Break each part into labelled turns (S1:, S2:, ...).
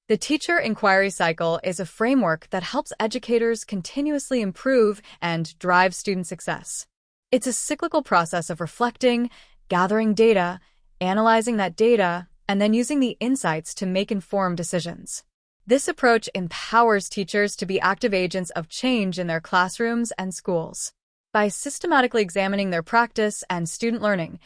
S1: The teacher inquiry cycle is a framework that helps educators continuously improve and drive student success. It's a cyclical process of reflecting, gathering data, analyzing that data, and then using the insights to make informed decisions. This approach empowers teachers to be active agents of change in their classrooms and schools. By systematically examining their practice and student learning,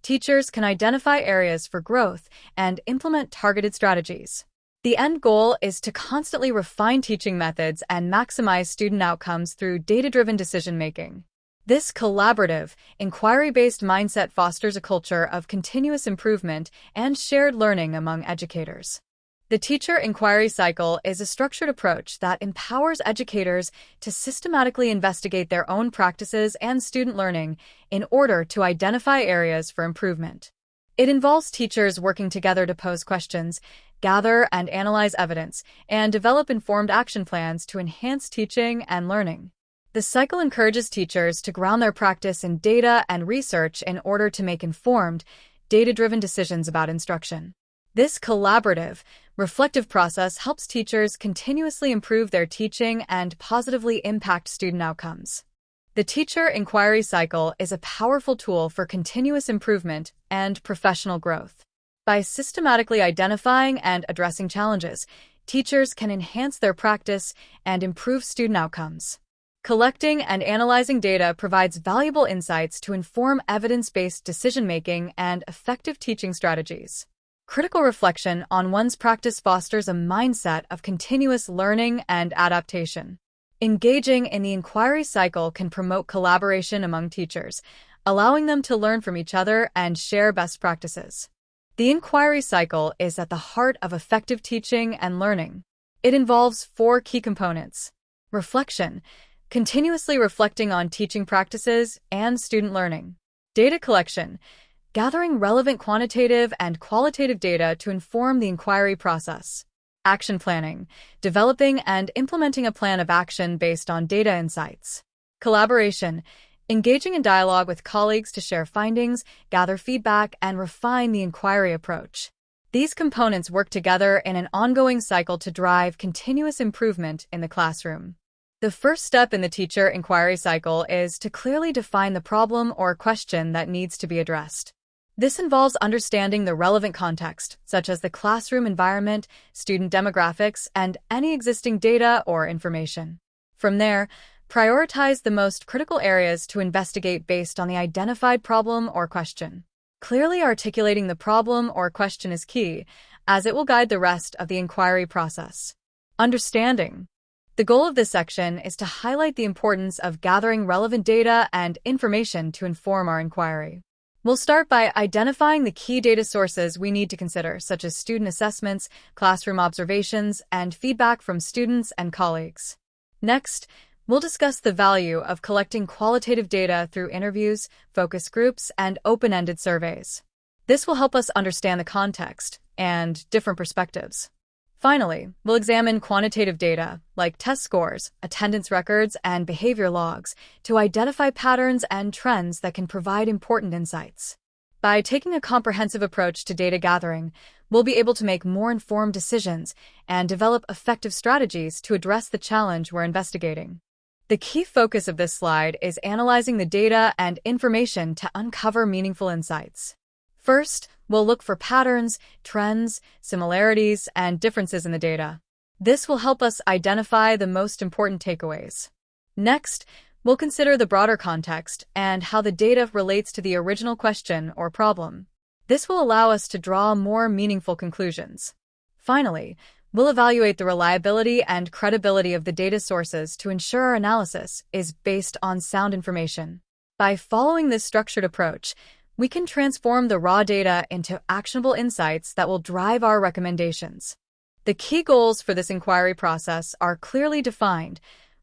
S1: teachers can identify areas for growth and implement targeted strategies. The end goal is to constantly refine teaching methods and maximize student outcomes through data-driven decision-making. This collaborative, inquiry-based mindset fosters a culture of continuous improvement and shared learning among educators. The teacher inquiry cycle is a structured approach that empowers educators to systematically investigate their own practices and student learning in order to identify areas for improvement. It involves teachers working together to pose questions, gather and analyze evidence, and develop informed action plans to enhance teaching and learning. The cycle encourages teachers to ground their practice in data and research in order to make informed, data-driven decisions about instruction. This collaborative, reflective process helps teachers continuously improve their teaching and positively impact student outcomes. The teacher inquiry cycle is a powerful tool for continuous improvement and professional growth. By systematically identifying and addressing challenges, teachers can enhance their practice and improve student outcomes. Collecting and analyzing data provides valuable insights to inform evidence-based decision-making and effective teaching strategies. Critical reflection on one's practice fosters a mindset of continuous learning and adaptation. Engaging in the inquiry cycle can promote collaboration among teachers, allowing them to learn from each other and share best practices. The inquiry cycle is at the heart of effective teaching and learning. It involves 4 key components: reflection, continuously reflecting on teaching practices and student learning; data collection, gathering relevant quantitative and qualitative data to inform the inquiry process; action planning, developing and implementing a plan of action based on data insights; collaboration, engaging in dialogue with colleagues to share findings, gather feedback, and refine the inquiry approach. These components work together in an ongoing cycle to drive continuous improvement in the classroom. The first step in the teacher inquiry cycle is to clearly define the problem or question that needs to be addressed. This involves understanding the relevant context, such as the classroom environment, student demographics, and any existing data or information. From there, prioritize the most critical areas to investigate based on the identified problem or question. Clearly articulating the problem or question is key, as it will guide the rest of the inquiry process. Understanding. The goal of this section is to highlight the importance of gathering relevant data and information to inform our inquiry. We'll start by identifying the key data sources we need to consider, such as student assessments, classroom observations, and feedback from students and colleagues. Next, we'll discuss the value of collecting qualitative data through interviews, focus groups, and open-ended surveys. This will help us understand the context and different perspectives. Finally, we'll examine quantitative data, like test scores, attendance records, and behavior logs, to identify patterns and trends that can provide important insights. By taking a comprehensive approach to data gathering, we'll be able to make more informed decisions and develop effective strategies to address the challenge we're investigating. The key focus of this slide is analyzing the data and information to uncover meaningful insights. First, we'll look for patterns, trends, similarities, and differences in the data. This will help us identify the most important takeaways. Next, we'll consider the broader context and how the data relates to the original question or problem. This will allow us to draw more meaningful conclusions. Finally, we'll evaluate the reliability and credibility of the data sources to ensure our analysis is based on sound information. By following this structured approach, we can transform the raw data into actionable insights that will drive our recommendations. The key goals for this inquiry process are clearly defined.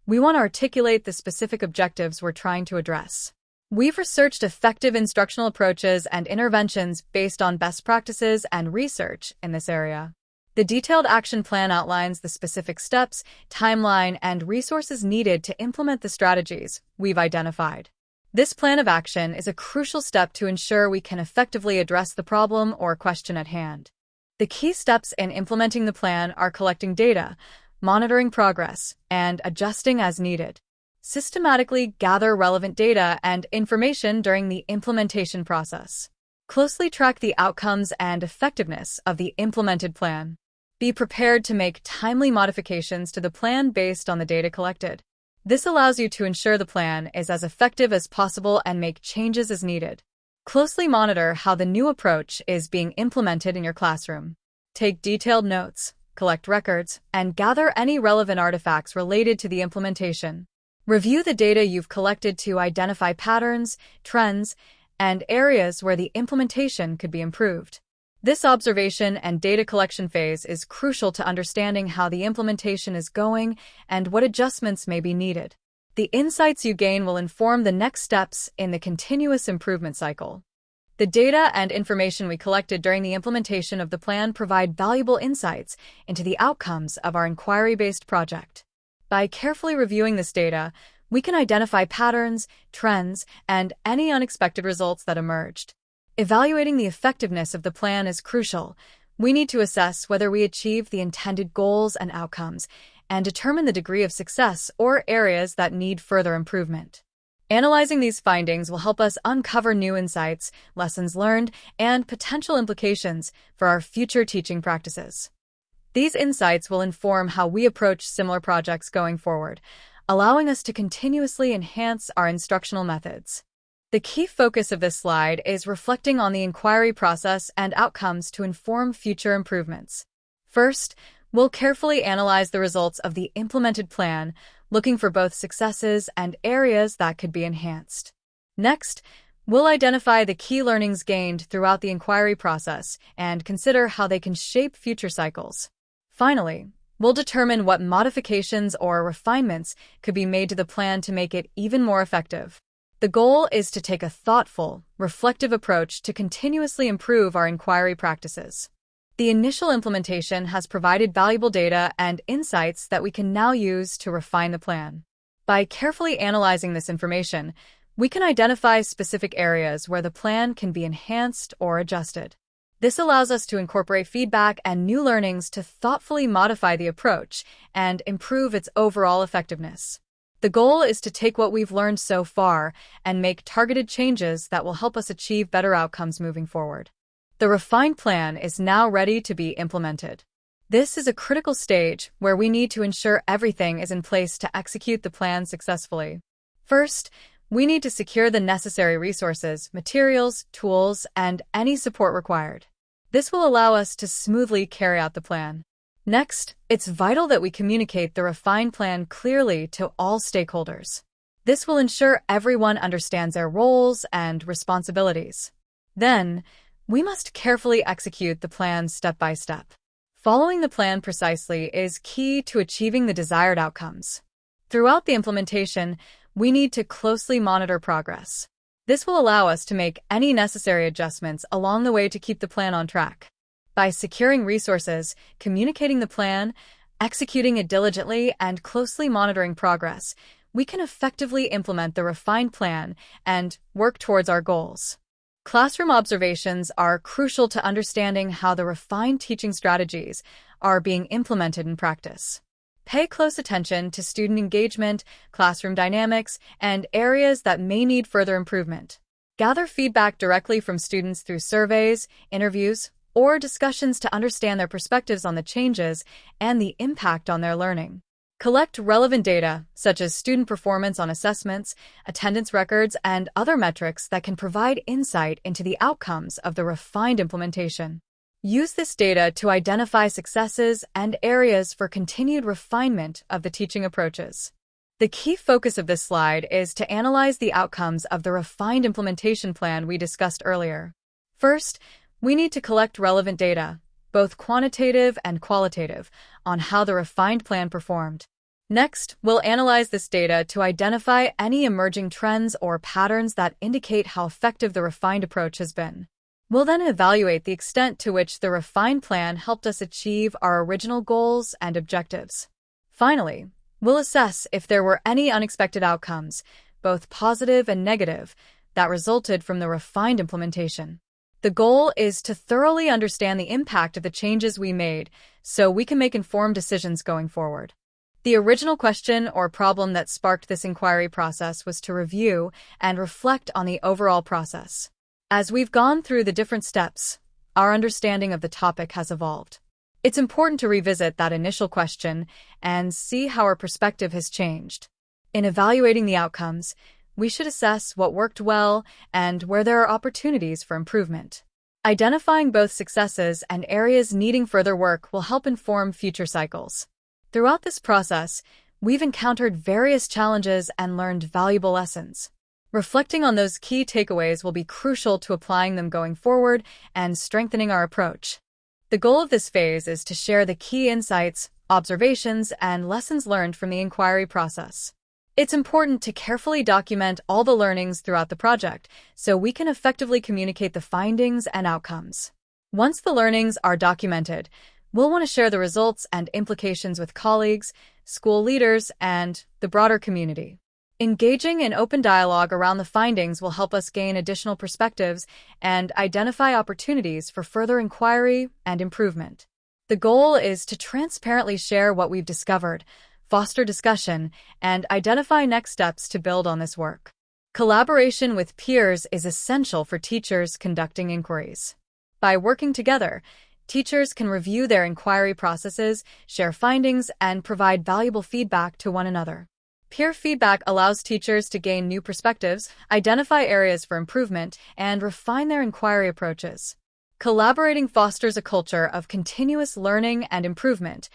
S1: We want to articulate the specific objectives we're trying to address. We've researched effective instructional approaches and interventions based on best practices and research in this area. The detailed action plan outlines the specific steps, timeline, and resources needed to implement the strategies we've identified. This plan of action is a crucial step to ensure we can effectively address the problem or question at hand. The key steps in implementing the plan are collecting data, monitoring progress, and adjusting as needed. Systematically gather relevant data and information during the implementation process. Closely track the outcomes and effectiveness of the implemented plan. Be prepared to make timely modifications to the plan based on the data collected. This allows you to ensure the plan is as effective as possible and make changes as needed. Closely monitor how the new approach is being implemented in your classroom. Take detailed notes, collect records, and gather any relevant artifacts related to the implementation. Review the data you've collected to identify patterns, trends, and areas where the implementation could be improved. This observation and data collection phase is crucial to understanding how the implementation is going and what adjustments may be needed. The insights you gain will inform the next steps in the continuous improvement cycle. The data and information we collected during the implementation of the plan provide valuable insights into the outcomes of our inquiry-based project. By carefully reviewing this data, we can identify patterns, trends, and any unexpected results that emerged. Evaluating the effectiveness of the plan is crucial. We need to assess whether we achieved the intended goals and outcomes and determine the degree of success or areas that need further improvement. Analyzing these findings will help us uncover new insights, lessons learned, and potential implications for our future teaching practices. These insights will inform how we approach similar projects going forward, allowing us to continuously enhance our instructional methods. The key focus of this slide is reflecting on the inquiry process and outcomes to inform future improvements. First, we'll carefully analyze the results of the implemented plan, looking for both successes and areas that could be enhanced. Next, we'll identify the key learnings gained throughout the inquiry process and consider how they can shape future cycles. Finally, we'll determine what modifications or refinements could be made to the plan to make it even more effective. The goal is to take a thoughtful, reflective approach to continuously improve our inquiry practices. The initial implementation has provided valuable data and insights that we can now use to refine the plan. By carefully analyzing this information, we can identify specific areas where the plan can be enhanced or adjusted. This allows us to incorporate feedback and new learnings to thoughtfully modify the approach and improve its overall effectiveness. The goal is to take what we've learned so far and make targeted changes that will help us achieve better outcomes moving forward. The refined plan is now ready to be implemented. This is a critical stage where we need to ensure everything is in place to execute the plan successfully. First, we need to secure the necessary resources, materials, tools, and any support required. This will allow us to smoothly carry out the plan. Next, it's vital that we communicate the refined plan clearly to all stakeholders. This will ensure everyone understands their roles and responsibilities. Then, we must carefully execute the plan step by step. Following the plan precisely is key to achieving the desired outcomes. Throughout the implementation, we need to closely monitor progress. This will allow us to make any necessary adjustments along the way to keep the plan on track. By securing resources, communicating the plan, executing it diligently, and closely monitoring progress, we can effectively implement the refined plan and work towards our goals. Classroom observations are crucial to understanding how the refined teaching strategies are being implemented in practice. Pay close attention to student engagement, classroom dynamics, and areas that may need further improvement. Gather feedback directly from students through surveys, interviews, or discussions to understand their perspectives on the changes and the impact on their learning. Collect relevant data, such as student performance on assessments, attendance records, and other metrics that can provide insight into the outcomes of the refined implementation. Use this data to identify successes and areas for continued refinement of the teaching approaches. The key focus of this slide is to analyze the outcomes of the refined implementation plan we discussed earlier. First, we need to collect relevant data, both quantitative and qualitative, on how the refined plan performed. Next, we'll analyze this data to identify any emerging trends or patterns that indicate how effective the refined approach has been. We'll then evaluate the extent to which the refined plan helped us achieve our original goals and objectives. Finally, we'll assess if there were any unexpected outcomes, both positive and negative, that resulted from the refined implementation. The goal is to thoroughly understand the impact of the changes we made so we can make informed decisions going forward. The original question or problem that sparked this inquiry process was to review and reflect on the overall process. As we've gone through the different steps, our understanding of the topic has evolved. It's important to revisit that initial question and see how our perspective has changed. In evaluating the outcomes, we should assess what worked well and where there are opportunities for improvement. Identifying both successes and areas needing further work will help inform future cycles. Throughout this process, we've encountered various challenges and learned valuable lessons. Reflecting on those key takeaways will be crucial to applying them going forward and strengthening our approach. The goal of this phase is to share the key insights, observations, and lessons learned from the inquiry process. It's important to carefully document all the learnings throughout the project so we can effectively communicate the findings and outcomes. Once the learnings are documented, we'll want to share the results and implications with colleagues, school leaders, and the broader community. Engaging in open dialogue around the findings will help us gain additional perspectives and identify opportunities for further inquiry and improvement. The goal is to transparently share what we've discovered, foster discussion, and identify next steps to build on this work. Collaboration with peers is essential for teachers conducting inquiries. By working together, teachers can review their inquiry processes, share findings, and provide valuable feedback to one another. Peer feedback allows teachers to gain new perspectives, identify areas for improvement, and refine their inquiry approaches. Collaborating fosters a culture of continuous learning and improvement,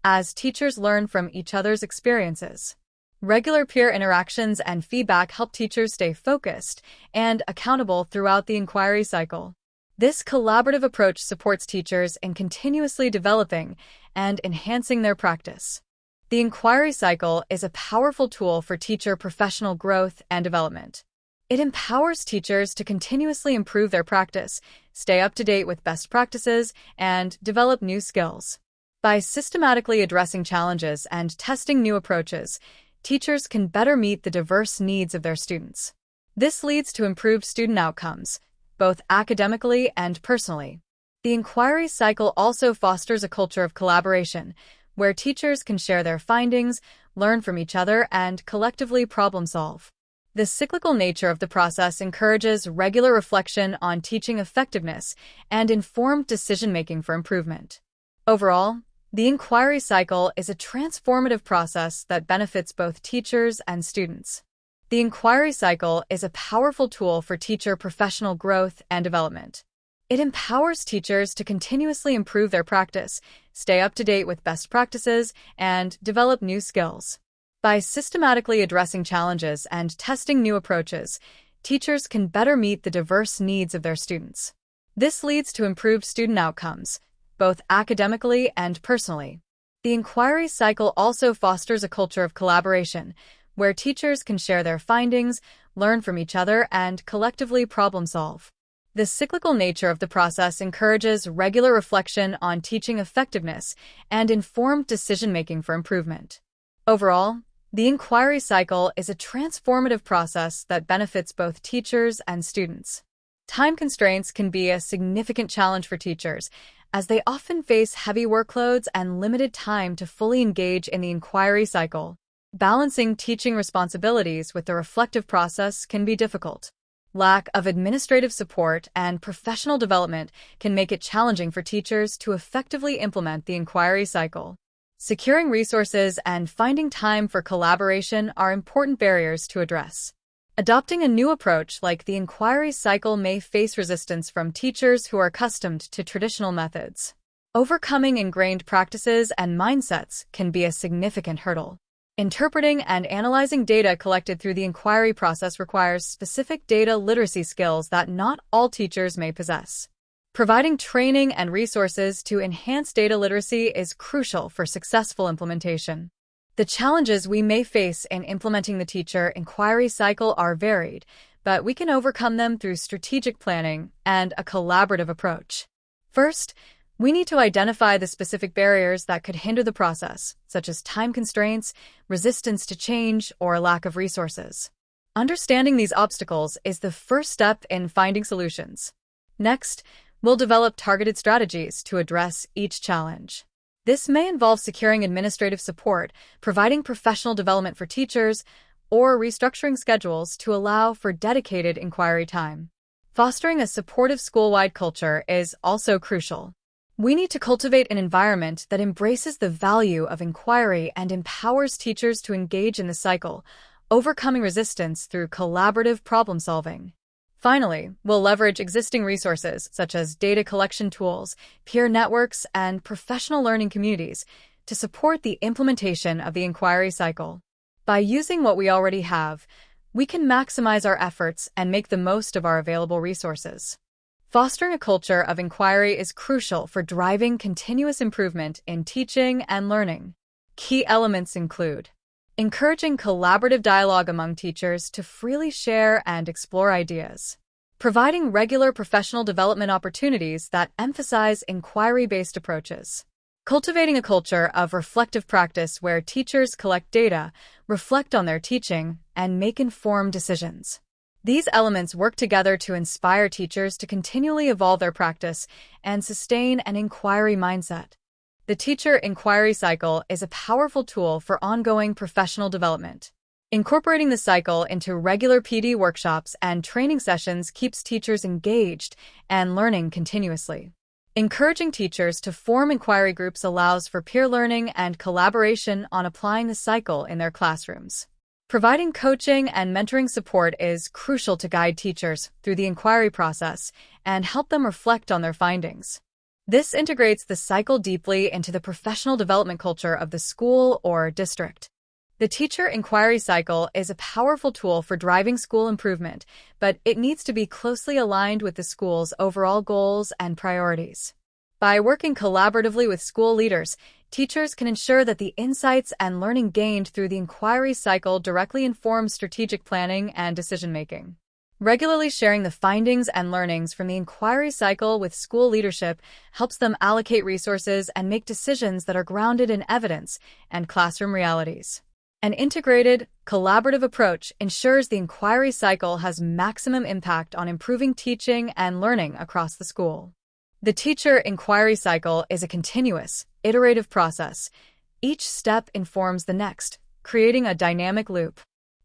S1: as teachers learn from each other's experiences. Regular peer interactions and feedback help teachers stay focused and accountable throughout the inquiry cycle. This collaborative approach supports teachers in continuously developing and enhancing their practice. The inquiry cycle is a powerful tool for teacher professional growth and development. It empowers teachers to continuously improve their practice, stay up to date with best practices, and develop new skills. By systematically addressing challenges and testing new approaches, teachers can better meet the diverse needs of their students. This leads to improved student outcomes, both academically and personally. The inquiry cycle also fosters a culture of collaboration, where teachers can share their findings, learn from each other, and collectively problem solve. The cyclical nature of the process encourages regular reflection on teaching effectiveness and informed decision-making for improvement. Overall, the inquiry cycle is a transformative process that benefits both teachers and students. The inquiry cycle is a powerful tool for teacher professional growth and development. It empowers teachers to continuously improve their practice, stay up to date with best practices, and develop new skills. By systematically addressing challenges and testing new approaches, teachers can better meet the diverse needs of their students. This leads to improved student outcomes, both academically and personally. The inquiry cycle also fosters a culture of collaboration, where teachers can share their findings, learn from each other, and collectively problem solve. The cyclical nature of the process encourages regular reflection on teaching effectiveness and informed decision-making for improvement. Overall, the inquiry cycle is a transformative process that benefits both teachers and students. Time constraints can be a significant challenge for teachers, as they often face heavy workloads and limited time to fully engage in the inquiry cycle. Balancing teaching responsibilities with the reflective process can be difficult. Lack of administrative support and professional development can make it challenging for teachers to effectively implement the inquiry cycle. Securing resources and finding time for collaboration are important barriers to address. Adopting a new approach like the inquiry cycle may face resistance from teachers who are accustomed to traditional methods. Overcoming ingrained practices and mindsets can be a significant hurdle. Interpreting and analyzing data collected through the inquiry process requires specific data literacy skills that not all teachers may possess. Providing training and resources to enhance data literacy is crucial for successful implementation. The challenges we may face in implementing the teacher inquiry cycle are varied, but we can overcome them through strategic planning and a collaborative approach. First, we need to identify the specific barriers that could hinder the process, such as time constraints, resistance to change, or lack of resources. Understanding these obstacles is the first step in finding solutions. Next, we'll develop targeted strategies to address each challenge. This may involve securing administrative support, providing professional development for teachers, or restructuring schedules to allow for dedicated inquiry time. Fostering a supportive school-wide culture is also crucial. We need to cultivate an environment that embraces the value of inquiry and empowers teachers to engage in the cycle, overcoming resistance through collaborative problem-solving. Finally, we'll leverage existing resources such as data collection tools, peer networks, and professional learning communities to support the implementation of the inquiry cycle. By using what we already have, we can maximize our efforts and make the most of our available resources. Fostering a culture of inquiry is crucial for driving continuous improvement in teaching and learning. Key elements include encouraging collaborative dialogue among teachers to freely share and explore ideas, providing regular professional development opportunities that emphasize inquiry-based approaches, cultivating a culture of reflective practice where teachers collect data, reflect on their teaching, and make informed decisions. These elements work together to inspire teachers to continually evolve their practice and sustain an inquiry mindset. The teacher inquiry cycle is a powerful tool for ongoing professional development. Incorporating the cycle into regular PD workshops and training sessions keeps teachers engaged and learning continuously. Encouraging teachers to form inquiry groups allows for peer learning and collaboration on applying the cycle in their classrooms. Providing coaching and mentoring support is crucial to guide teachers through the inquiry process and help them reflect on their findings. This integrates the cycle deeply into the professional development culture of the school or district. The teacher inquiry cycle is a powerful tool for driving school improvement, but it needs to be closely aligned with the school's overall goals and priorities. By working collaboratively with school leaders, teachers can ensure that the insights and learning gained through the inquiry cycle directly inform strategic planning and decision-making. Regularly sharing the findings and learnings from the inquiry cycle with school leadership helps them allocate resources and make decisions that are grounded in evidence and classroom realities. An integrated, collaborative approach ensures the inquiry cycle has maximum impact on improving teaching and learning across the school. The teacher inquiry cycle is a continuous, iterative process. Each step informs the next, creating a dynamic loop.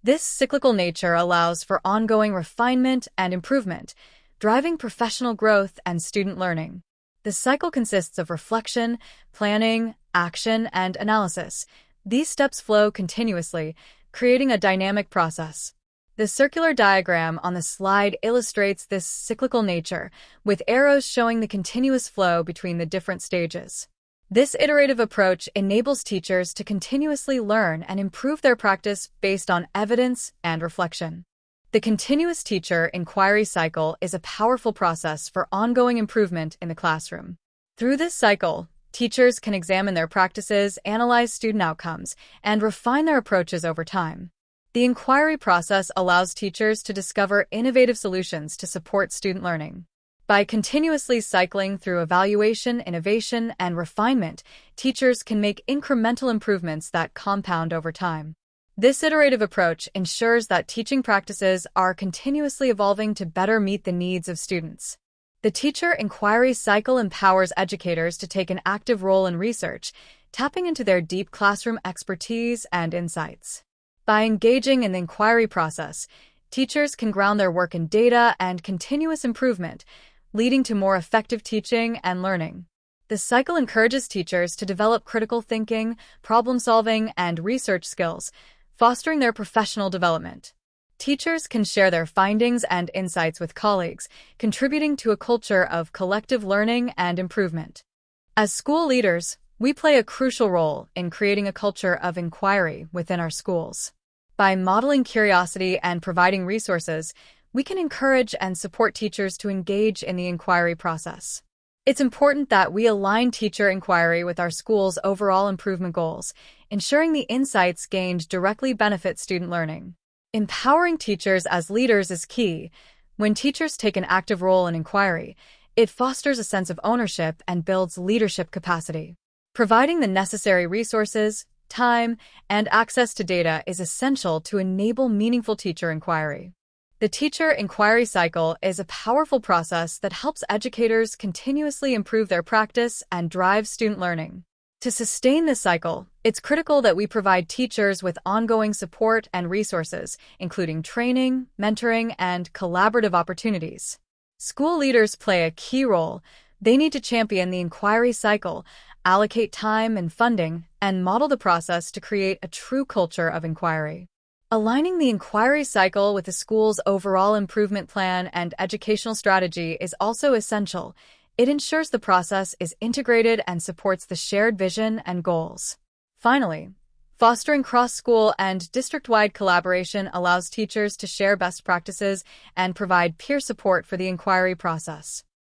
S1: This cyclical nature allows for ongoing refinement and improvement, driving professional growth and student learning. The cycle consists of reflection, planning, action, and analysis. These steps flow continuously, creating a dynamic process. The circular diagram on the slide illustrates this cyclical nature, with arrows showing the continuous flow between the different stages. This iterative approach enables teachers to continuously learn and improve their practice based on evidence and reflection. The continuous teacher inquiry cycle is a powerful process for ongoing improvement in the classroom. Through this cycle, teachers can examine their practices, analyze student outcomes, and refine their approaches over time. The inquiry process allows teachers to discover innovative solutions to support student learning. By continuously cycling through evaluation, innovation, and refinement, teachers can make incremental improvements that compound over time. This iterative approach ensures that teaching practices are continuously evolving to better meet the needs of students. The teacher inquiry cycle empowers educators to take an active role in research, tapping into their deep classroom expertise and insights. By engaging in the inquiry process, teachers can ground their work in data and continuous improvement, leading to more effective teaching and learning. The cycle encourages teachers to develop critical thinking, problem-solving, and research skills, fostering their professional development. Teachers can share their findings and insights with colleagues, contributing to a culture of collective learning and improvement. As school leaders, we play a crucial role in creating a culture of inquiry within our schools. By modeling curiosity and providing resources, we can encourage and support teachers to engage in the inquiry process. It's important that we align teacher inquiry with our school's overall improvement goals, ensuring the insights gained directly benefit student learning. Empowering teachers as leaders is key. When teachers take an active role in inquiry, it fosters a sense of ownership and builds leadership capacity. Providing the necessary resources, time, and access to data is essential to enable meaningful teacher inquiry. The teacher inquiry cycle is a powerful process that helps educators continuously improve their practice and drive student learning. To sustain this cycle, it's critical that we provide teachers with ongoing support and resources, including training, mentoring, and collaborative opportunities. School leaders play a key role. They need to champion the inquiry cycle, allocate time and funding, and model the process to create a true culture of inquiry. Aligning the inquiry cycle with the school's overall improvement plan and educational strategy is also essential. It ensures the process is integrated and supports the shared vision and goals. Finally, fostering cross-school and district-wide collaboration allows teachers to share best practices and provide peer support for the inquiry process.